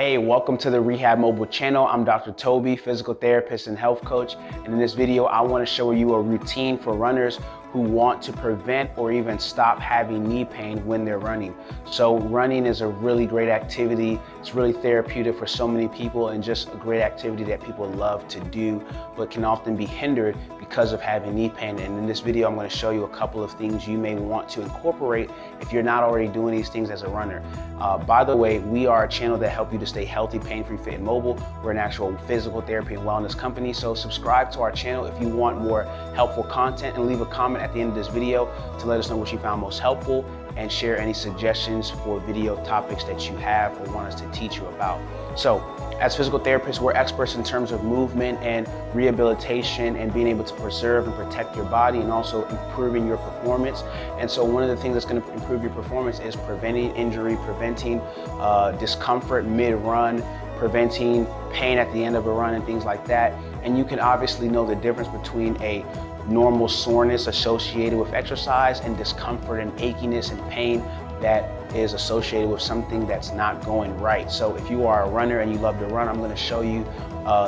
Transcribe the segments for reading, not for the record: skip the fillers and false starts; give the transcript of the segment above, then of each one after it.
Hey, welcome to the Rehab Mobile channel. I'm Dr. Toby, physical therapist and health coach. And in this video, I want to show you a routine for runners who want to prevent or even stop having knee pain when they're running. So running is a really great activity. It's really therapeutic for so many people and just a great activity that people love to do, but can often be hindered because of having knee pain. And in this video, I'm going to show you a couple of things you may want to incorporate if you're not already doing these things as a runner. By the way, we are a channel that helps you to stay healthy, pain-free, fit, and mobile. We're an actual physical therapy and wellness company. So subscribe to our channel if you want more helpful content, and leave a comment at the end of this video to let us know what you found most helpful, and share any suggestions for video topics that you have or want us to teach you about. So as physical therapists, we're experts in terms of movement and rehabilitation and being able to preserve and protect your body and also improving your performance. And so one of the things that's going to improve your performance is preventing injury, preventing discomfort mid-run, preventing pain at the end of a run and things like that. And you can obviously know the difference between a normal soreness associated with exercise and discomfort and achiness and pain that is associated with something that's not going right. So if you are a runner and you love to run, I'm going to show you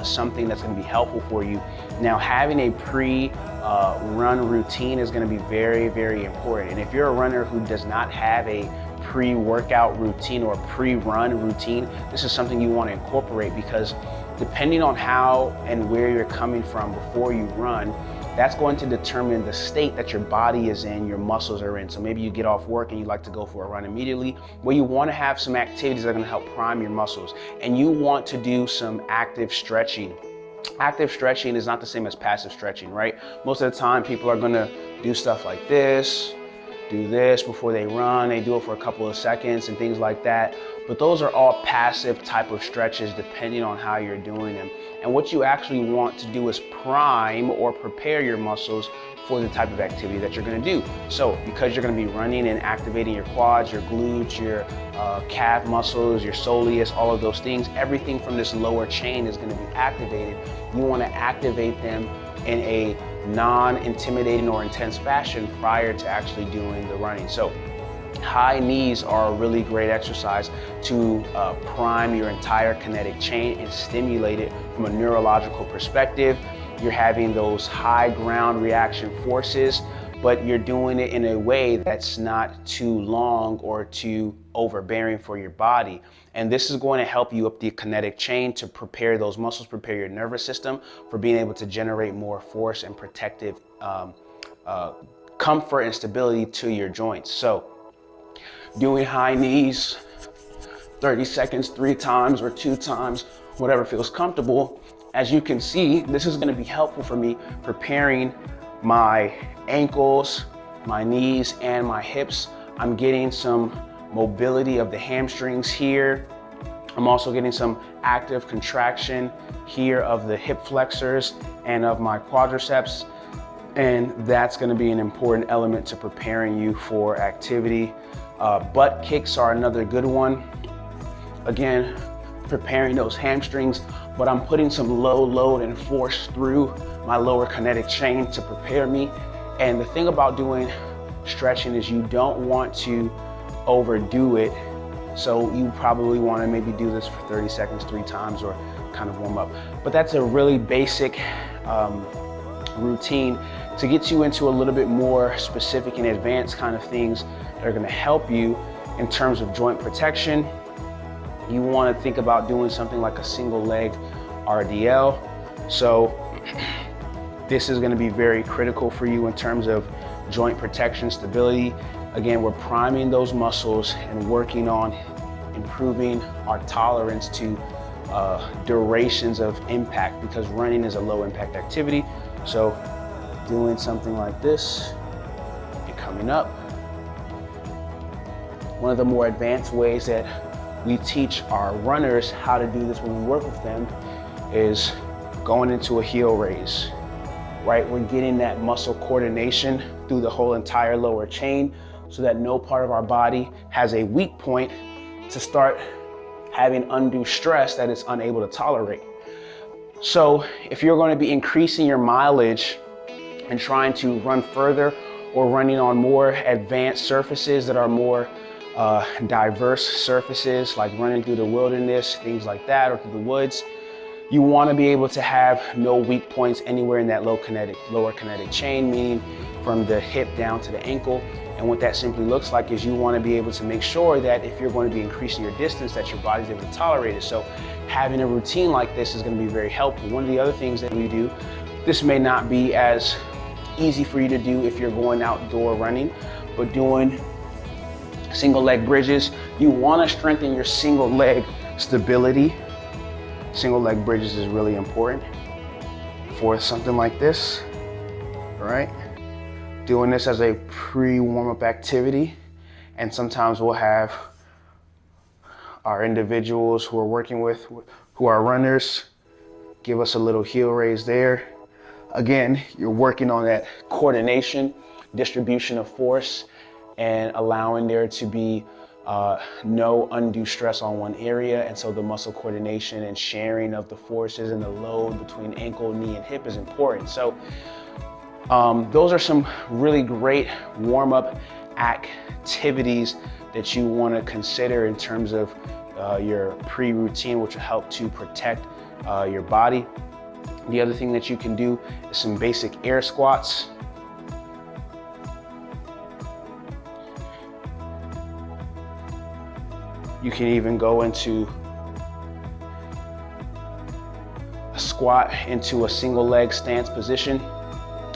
something that's going to be helpful for you. Now, having a pre-run routine is going to be very, very important. And if you're a runner who does not have a pre-workout routine or a pre-run routine, this is something you want to incorporate, because depending on how and where you're coming from before you run, that's going to determine the state that your body is in, your muscles are in. So maybe you get off work and you like to go for a run immediately. Well, you want to have some activities that are going to help prime your muscles, and you want to do some active stretching. Active stretching is not the same as passive stretching, right? Most of the time people are going to do stuff like this, do this before they run. They do it for a couple of seconds and things like that. But those are all passive type of stretches depending on how you're doing them. And what you actually want to do is prime or prepare your muscles for the type of activity that you're going to do. So because you're going to be running and activating your quads, your glutes, your calf muscles, your soleus, all of those things, everything from this lower chain is going to be activated. You want to activate them in a non-intimidating or intense fashion prior to actually doing the running. So high knees are a really great exercise to prime your entire kinetic chain and stimulate it from a neurological perspective. You're having those high ground reaction forces, but you're doing it in a way that's not too long or too overbearing for your body. And this is going to help you up the kinetic chain to prepare those muscles, prepare your nervous system for being able to generate more force and protective comfort and stability to your joints. So doing high knees, 30 seconds, 3 times or 2 times, whatever feels comfortable. As you can see, this is going to be helpful for me preparing my ankles, my knees, and my hips. I'm getting some mobility of the hamstrings here. I'm also getting some active contraction here of the hip flexors and of my quadriceps. And that's going to be an important element to preparing you for activity. Butt kicks are another good one. Again, preparing those hamstrings, but I'm putting some low load and force through my lower kinetic chain to prepare me. And the thing about doing stretching is you don't want to overdo it. So you probably want to maybe do this for 30 seconds, 3 times, or kind of warm up. But that's a really basic routine. To get you into a little bit more specific and advanced kind of things that are going to help you in terms of joint protection, you want to think about doing something like a single leg RDL. So this is going to be very critical for you in terms of joint protection, stability. Again, we're priming those muscles and working on improving our tolerance to durations of impact, because running is a low impact activity. So doing something like this and coming up. One of the more advanced ways that we teach our runners how to do this when we work with them is going into a heel raise, right? We're getting that muscle coordination through the whole entire lower chain so that no part of our body has a weak point to start having undue stress that it's unable to tolerate. So if you're going to be increasing your mileage and trying to run further or running on more advanced surfaces that are more diverse surfaces like running through the wilderness, things like that, or through the woods. You want to be able to have no weak points anywhere in that lower kinetic chain, meaning from the hip down to the ankle. And what that simply looks like is you want to be able to make sure that if you're going to be increasing your distance, that your body's able to tolerate it. So having a routine like this is going to be very helpful. One of the other things that we do, this may not be as easy for you to do if you're going outdoor running, but doing single leg bridges, you want to strengthen your single leg stability. Single leg bridges is really important for something like this, all right? Doing this as a pre-warm-up activity, and sometimes we'll have our individuals who are working with, who are runners, give us a little heel raise there. Again, you're working on that coordination, distribution of force, and allowing there to be no undue stress on one area. And so the muscle coordination and sharing of the forces and the load between ankle, knee, and hip is important. So those are some really great warm-up activities that you want to consider in terms of your pre-routine, which will help to protect your body. The other thing that you can do is some basic air squats. You can even go into a squat into a single leg stance position.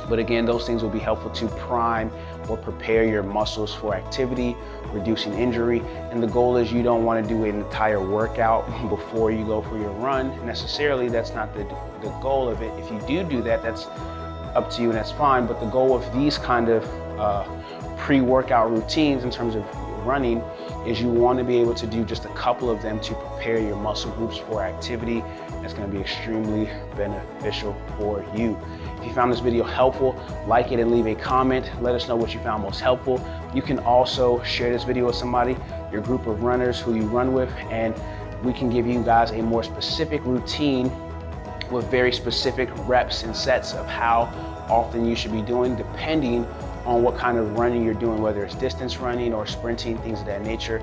But again, those things will be helpful to prime or prepare your muscles for activity, reducing injury. And the goal is you don't want to do an entire workout before you go for your run. Necessarily, that's not the goal of it. If you do that, that's up to you and that's fine. But the goal of these kind of pre-workout routines in terms of running is you want to be able to do just a couple of them to prepare your muscle groups for activity. That's going to be extremely beneficial for you. If you found this video helpful, like it and leave a comment. Let us know what you found most helpful. You can also share this video with somebody, your group of runners who you run with, and we can give you guys a more specific routine with very specific reps and sets of how often you should be doing, depending on what kind of running you're doing, whether it's distance running or sprinting, things of that nature.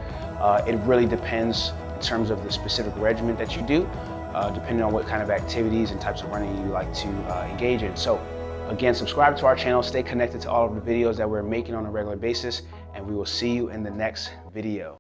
It really depends in terms of the specific regimen that you do, depending on what kind of activities and types of running you like to engage in. So again, subscribe to our channel, stay connected to all of the videos that we're making on a regular basis, and we will see you in the next video.